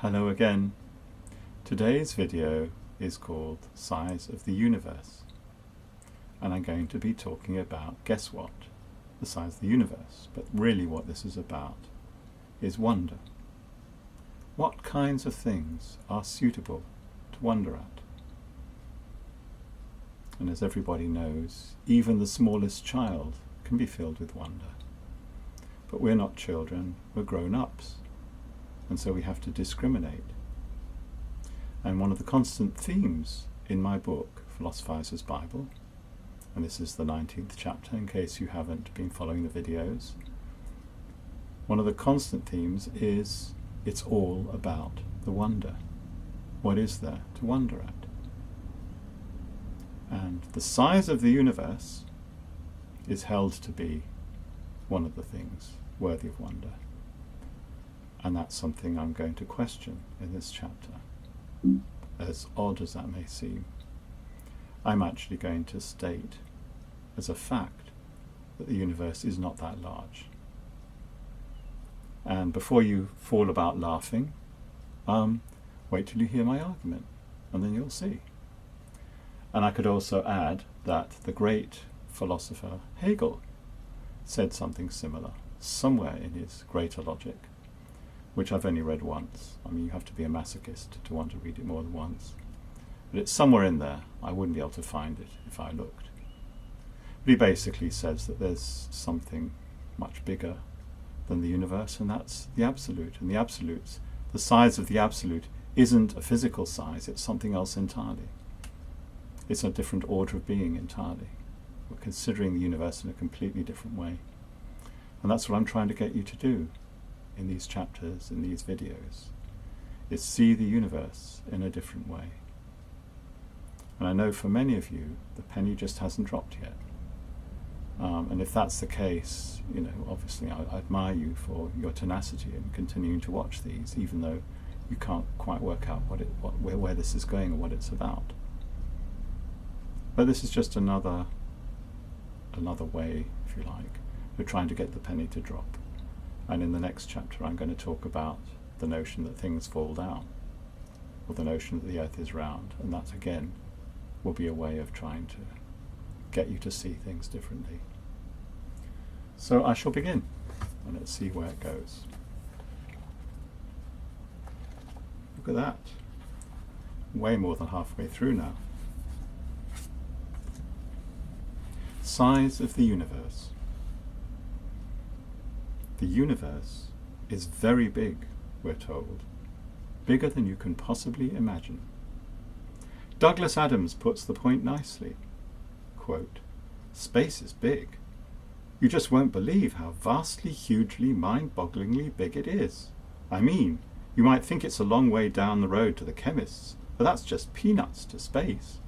Hello again. Today's video is called Size of the Universe, and I'm going to be talking about, guess what, the size of the universe, but really what this is about is wonder. What kinds of things are suitable to wonder at? And as everybody knows, even the smallest child can be filled with wonder. But we're not children, we're grown-ups. And so we have to discriminate. And one of the constant themes in my book, Philosophizer's Bible, and this is the 19th chapter in case you haven't been following the videos, one of the constant themes is it's all about the wonder. What is there to wonder at? And the size of the universe is held to be one of the things worthy of wonder. And that's something I'm going to question in this chapter. As odd as that may seem, I'm actually going to state as a fact that the universe is not that large. And before you fall about laughing, wait till you hear my argument, and then you'll see. And I could also add that the great philosopher Hegel said something similar, somewhere in his Greater Logic, which I've only read once. I mean, you have to be a masochist to want to read it more than once. But it's somewhere in there. I wouldn't be able to find it if I looked. But he basically says that there's something much bigger than the universe, and that's the absolute. And the absolute, the size of the absolute, isn't a physical size, it's something else entirely. It's a different order of being entirely. We're considering the universe in a completely different way. And that's what I'm trying to get you to do in these chapters, in these videos, is see the universe in a different way. And I know for many of you, the penny just hasn't dropped yet. And if that's the case, you know, obviously I admire you for your tenacity in continuing to watch these, even though you can't quite work out where this is going or what it's about. But this is just another way, if you like, of trying to get the penny to drop. And in the next chapter I'm going to talk about the notion that things fall down, or the notion that the earth is round, and that again will be a way of trying to get you to see things differently. So I shall begin, and let's see where it goes. Look at that. Way more than halfway through now. Size of the universe. The universe is very big, we're told, bigger than you can possibly imagine. Douglas Adams puts the point nicely. Quote, "Space is big. You just won't believe how vastly, hugely, mind-bogglingly big it is. I mean, you might think it's a long way down the road to the chemists, but that's just peanuts to space."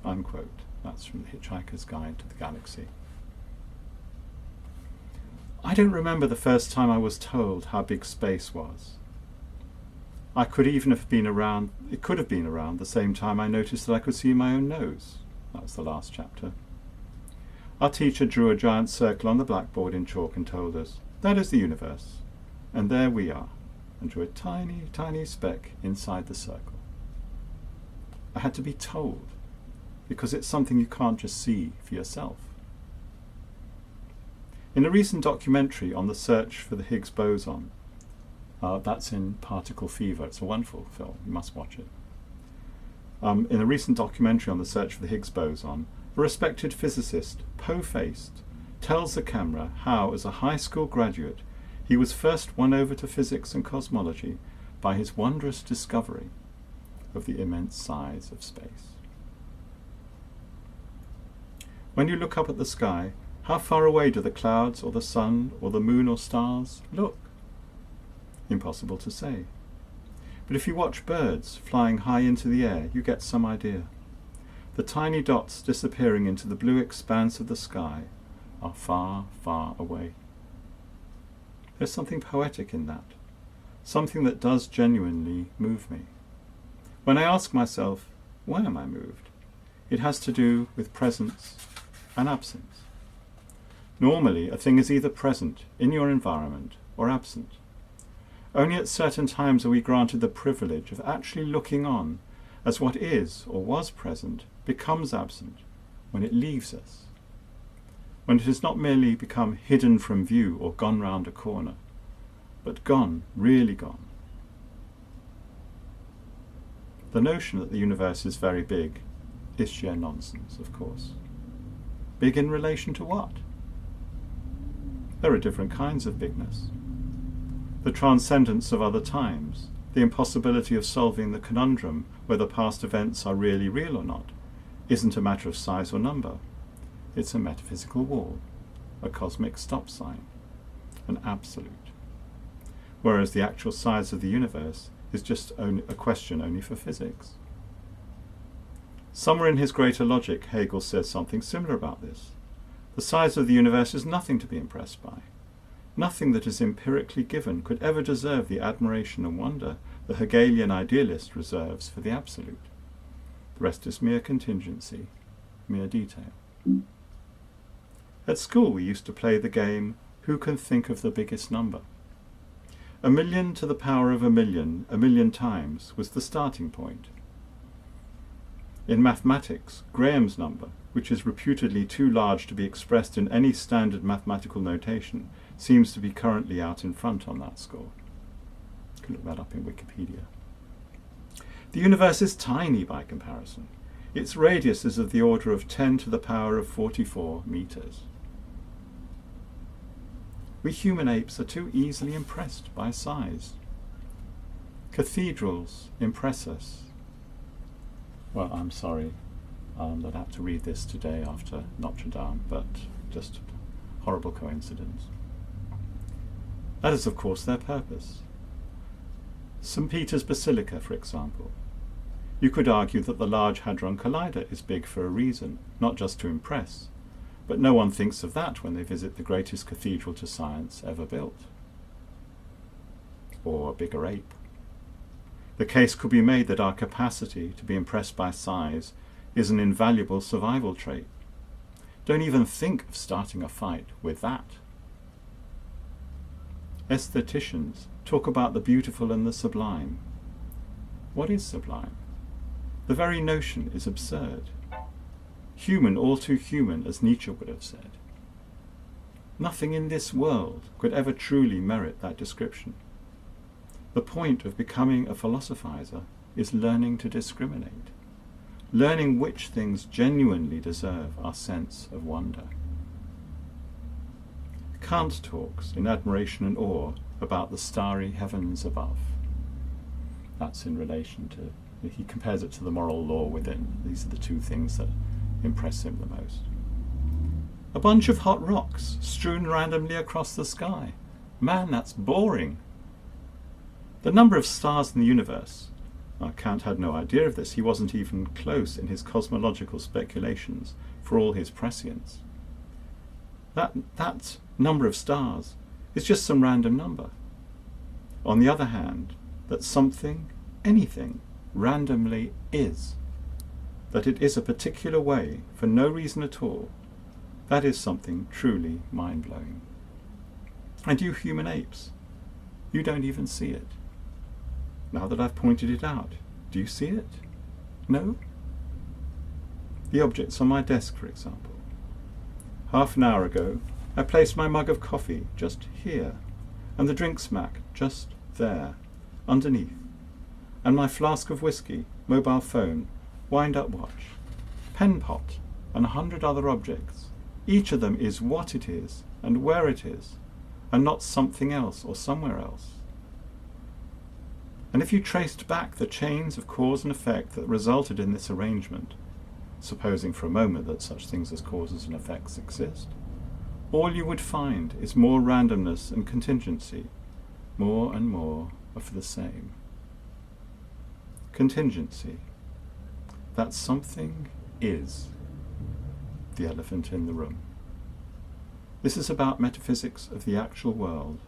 Unquote. That's from The Hitchhiker's Guide to the Galaxy. I don't remember the first time I was told how big space was. It could have been around the same time I noticed that I could see my own nose. That was the last chapter. Our teacher drew a giant circle on the blackboard in chalk and told us, "That is the universe." And there we are, and drew a tiny, tiny speck inside the circle. I had to be told, because it's something you can't just see for yourself. In a recent documentary on the search for the Higgs boson, that's in Particle Fever, it's a wonderful film, you must watch it. In a recent documentary on the search for the Higgs boson, a respected physicist, po-faced, tells the camera how, as a high school graduate, he was first won over to physics and cosmology by his wondrous discovery of the immense size of space. When you look up at the sky, how far away do the clouds or the sun or the moon or stars look? Impossible to say. But if you watch birds flying high into the air, you get some idea. The tiny dots disappearing into the blue expanse of the sky are far, far away. There's something poetic in that, something that does genuinely move me. When I ask myself, why am I moved? It has to do with presence and absence. Normally, a thing is either present in your environment or absent. Only at certain times are we granted the privilege of actually looking on as what is or was present becomes absent when it leaves us, when it has not merely become hidden from view or gone round a corner, but gone, really gone. The notion that the universe is very big is sheer nonsense, of course. Big in relation to what? There are different kinds of bigness. The transcendence of other times, the impossibility of solving the conundrum whether past events are really real or not, isn't a matter of size or number. It's a metaphysical wall, a cosmic stop sign, an absolute. Whereas the actual size of the universe is just a question only for physics. Somewhere in his Greater Logic, Hegel says something similar about this. The size of the universe is nothing to be impressed by. Nothing that is empirically given could ever deserve the admiration and wonder the Hegelian idealist reserves for the absolute. The rest is mere contingency, mere detail. At school we used to play the game, who can think of the biggest number? 1,000,000 to the power of 1,000,000 times was the starting point. In mathematics, Graham's number, which is reputedly too large to be expressed in any standard mathematical notation, seems to be currently out in front on that score. You can look that up in Wikipedia. The universe is tiny by comparison. Its radius is of the order of 10 to the power of 44 meters. We human apes are too easily impressed by size. Cathedrals impress us. Well, I'm sorry that I have to read this today after Notre Dame, but just a horrible coincidence. That is, of course, their purpose. St. Peter's Basilica, for example. You could argue that the Large Hadron Collider is big for a reason, not just to impress, but no one thinks of that when they visit the greatest cathedral to science ever built. Or a bigger ape. The case could be made that our capacity to be impressed by size is an invaluable survival trait. Don't even think of starting a fight with that. Aestheticians talk about the beautiful and the sublime. What is sublime? The very notion is absurd. Human, all too human, as Nietzsche would have said. Nothing in this world could ever truly merit that description. The point of becoming a philosophizer is learning to discriminate, learning which things genuinely deserve our sense of wonder. Kant talks in admiration and awe about the starry heavens above. That's in relation to, he compares it to the moral law within. These are the two things that impress him the most. A bunch of hot rocks strewn randomly across the sky. Man, that's boring. The number of stars in the universe, Kant had no idea of this. He wasn't even close in his cosmological speculations for all his prescience. That number of stars is just some random number. On the other hand, that something, anything, randomly is, that it is a particular way for no reason at all, that is something truly mind-blowing. And you human apes, you don't even see it. Now that I've pointed it out, do you see it? No? The objects on my desk, for example. Half an hour ago, I placed my mug of coffee just here, and the drink smack just there, underneath, and my flask of whiskey, mobile phone, wind-up watch, pen pot, and 100 other objects. Each of them is what it is and where it is, and not something else or somewhere else. And if you traced back the chains of cause and effect that resulted in this arrangement, supposing for a moment that such things as causes and effects exist, all you would find is more randomness and contingency, more and more of the same. Contingency. That something is the elephant in the room. This is about metaphysics of the actual world,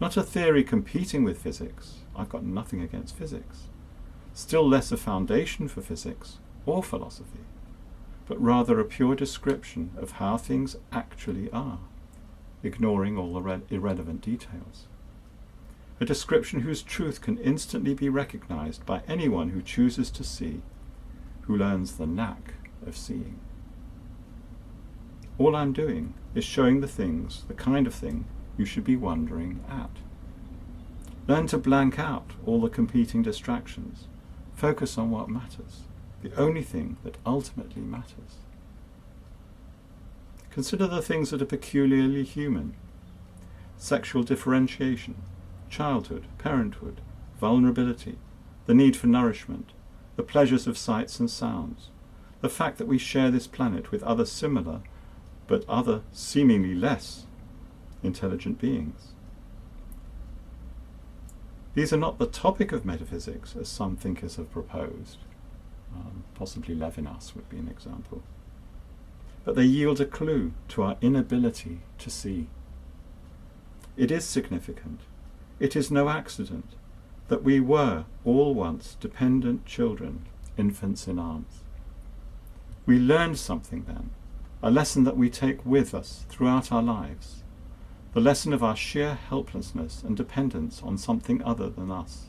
not a theory competing with physics. I've got nothing against physics. Still less a foundation for physics or philosophy, but rather a pure description of how things actually are, ignoring all the irrelevant details. a description whose truth can instantly be recognized by anyone who chooses to see, who learns the knack of seeing. All I'm doing is showing the kind of thing you should be wondering at. Learn to blank out all the competing distractions. Focus on what matters, the only thing that ultimately matters. Consider the things that are peculiarly human: sexual differentiation, childhood, parenthood, vulnerability, the need for nourishment, the pleasures of sights and sounds, the fact that we share this planet with other similar, but other seemingly less intelligent beings. These are not the topic of metaphysics, as some thinkers have proposed. Possibly Levinas would be an example. But they yield a clue to our inability to see. It is significant, it is no accident, that we were all once dependent children, infants in arms. We learned something then, a lesson that we take with us throughout our lives, the lesson of our sheer helplessness and dependence on something other than us.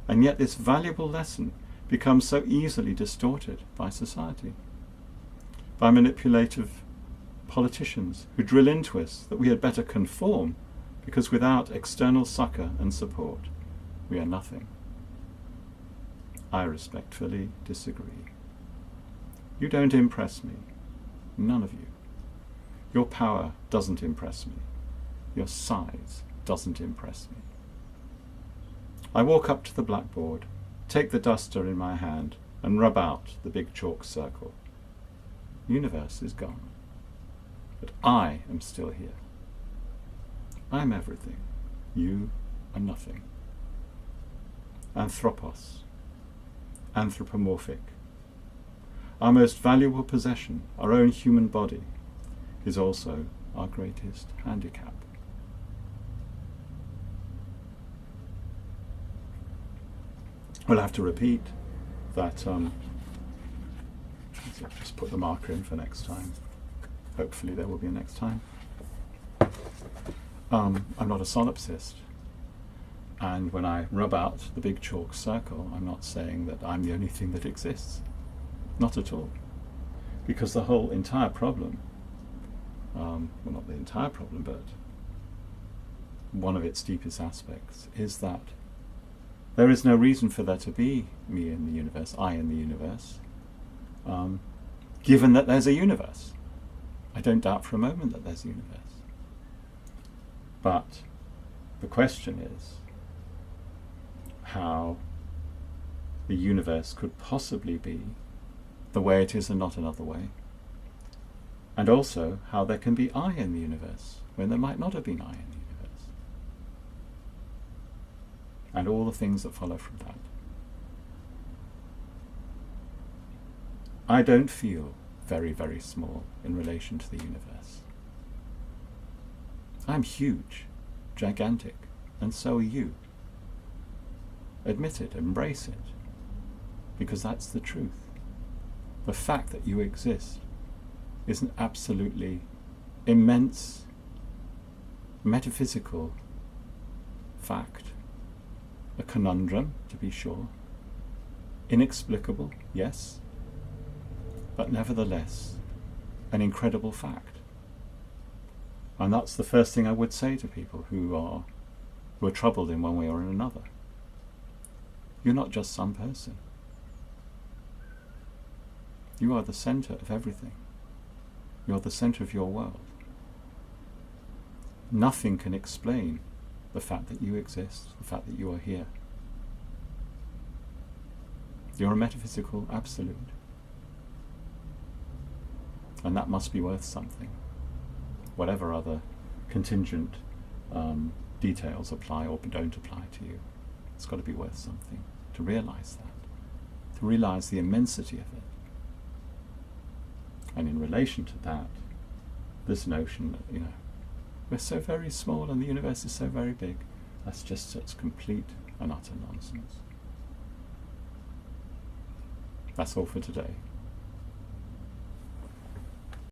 And yet this valuable lesson becomes so easily distorted by society, by manipulative politicians who drill into us that we had better conform because without external succour and support, we are nothing. I respectfully disagree. You don't impress me, none of you. Your power doesn't impress me. Your size doesn't impress me. I walk up to the blackboard, take the duster in my hand, and rub out the big chalk circle. The universe is gone, but I am still here. I am everything. You are nothing. Anthropos, anthropomorphic. Our most valuable possession, our own human body, is also our greatest handicap. We'll have to repeat that. Just put the marker in for next time. Hopefully there will be a next time. I'm not a solipsist, and when I rub out the big chalk circle, I'm not saying that I'm the only thing that exists. Not at all. Because the whole entire problem, well, not the entire problem, but one of its deepest aspects is that there is no reason for there to be me in the universe, I in the universe, given that there's a universe. I don't doubt for a moment that there's a universe. But the question is how the universe could possibly be the way it is and not another way. And also how there can be I in the universe when there might not have been I in the universe. And all the things that follow from that. I don't feel very, very small in relation to the universe. I'm huge, gigantic, and so are you. Admit it, embrace it, because that's the truth. The fact that you exist is an absolutely immense metaphysical fact, a conundrum, to be sure, inexplicable, yes, but nevertheless an incredible fact. And that's the first thing I would say to people who are troubled in one way or another. You're not just some person. You are the center of everything. You're the center of your world. Nothing can explain the fact that you exist, the fact that you are here. You're a metaphysical absolute. And that must be worth something. Whatever other contingent details apply or don't apply to you, it's got to be worth something to realize that, to realize the immensity of it. And in relation to that, this notion that, we're so very small and the universe is so very big, that's just such complete and utter nonsense. That's all for today.